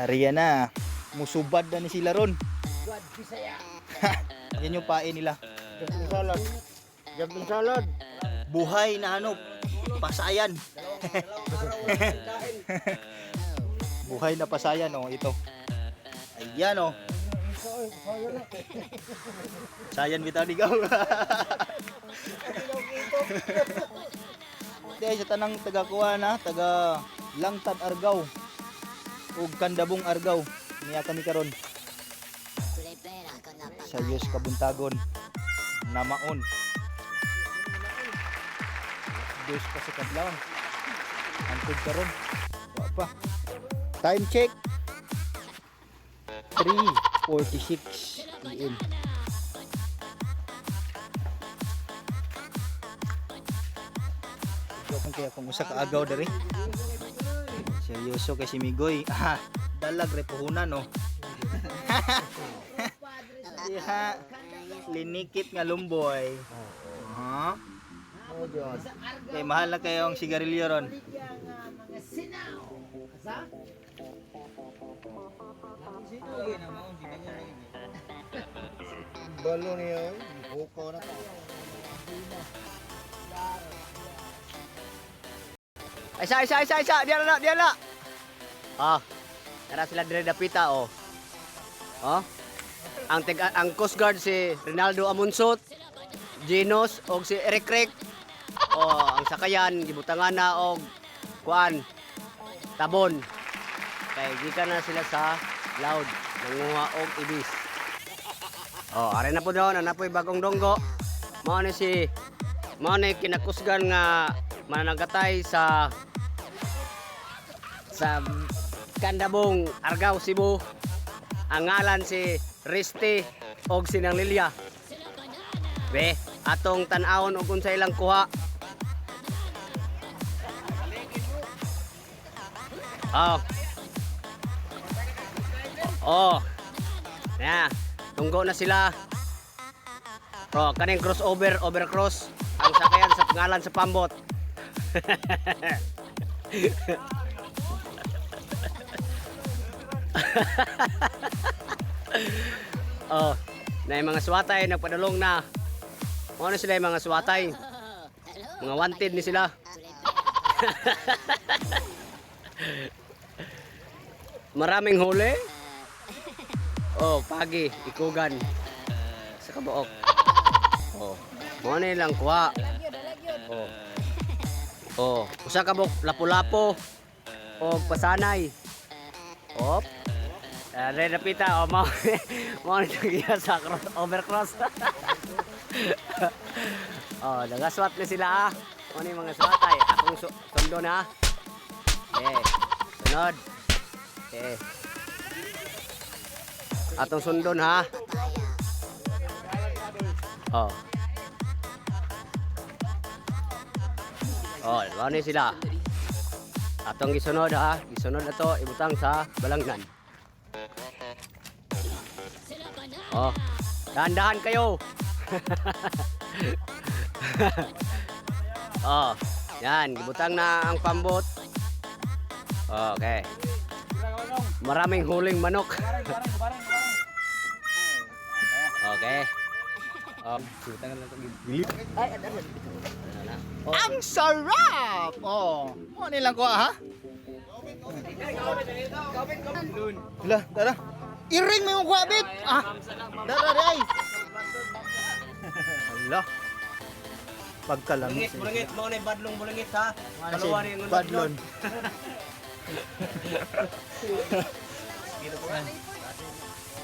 Ariyan na. Musubad na ni sila ron. Yan yung pain nila. Jumping salad. Jumping salad. Buhay na ano, pasayan. Buhay na pasayan, oh, ito. Ayan, oh. Sayan bitaw ligaw. Dahil sa tanang taga kuha na, taga Langtad Argao ug Kandabong Argao niya kami karon sa Yus Kabuntagon Namaon. Diyos pa sa kadlaw. Antod karon. Wa pa. Time check. 3:46 PM. Kung kaya kung usa ka agaw diri. Seryoso kay si Migoy. Dalag re puhunan no. Diha linikit nga lumboy. Ha? Oh, Diyos. Kay mahal na kayo ang sigarilyo ron. Balo niya. Buko na to. Isa. Diyan na. Ah. Tara sila dire dapita oh. Oh. Ang Coast Guard si Rinaldo Amunsot, Genos og si Eric Rick. Oh, ang sakayan gibutangan na og kuan Tabon. Kay gikan na sila sa Loud nanguha og ibis. Oh, are na po daw na napoy bagong donggo. Mao ni kinakusgan nga mananagatay sa Kandabong Argao, Cebu. Ang ngalan si Risti og Sinang Lilia. Be, atong tan-awon og unsa ilang kuha. Oh. Ya, tunggo na sila. Bro, kaning crossover, overcross ang sakayan sa pangalan sa pambot. Oh, na yung mga swatay nagpadulong na. Ano sila yung mga swatay? Mga wanted ni sila. Maraming huli. Oh, pagi, ikugan sa kabuok. Oh, mo na lang kuha. Oh, usa ka bok lapu-lapo o pasanay. Op. Red napita o mo nito giya sa overcross. Oh, nagaswat na sila ah. Ano yung mga swatay? Akong sundo na. Sunod. Atong sundon ha. Oh. Oh, ano sila? Atong gisunod ha. Gisunod na to, ibutang sa balangnan. Oh, dahan-dahan kayo. Oh, yan, gibutang na ang pambot. Okay. Maraming huling manok. Okay. Gibutang lang gilip. Ang sarap. Oh, mo nilang kuha ha. Tara. Iring mo yung kuwabit! Dara day! Hala! Pagkalangit. Bulangit, mga na badlong bulangit ha. Kaluwa rin yung badlon.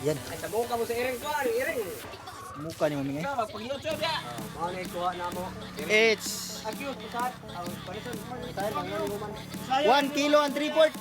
Yan. Ay, sabong ka mo sa iring ko. Ano iring? Mukha ni Mami ngay. Pag-YouTube ya. Mga na ikuha na mo. It's Agyot, pusat. 1 kilo and 3/4.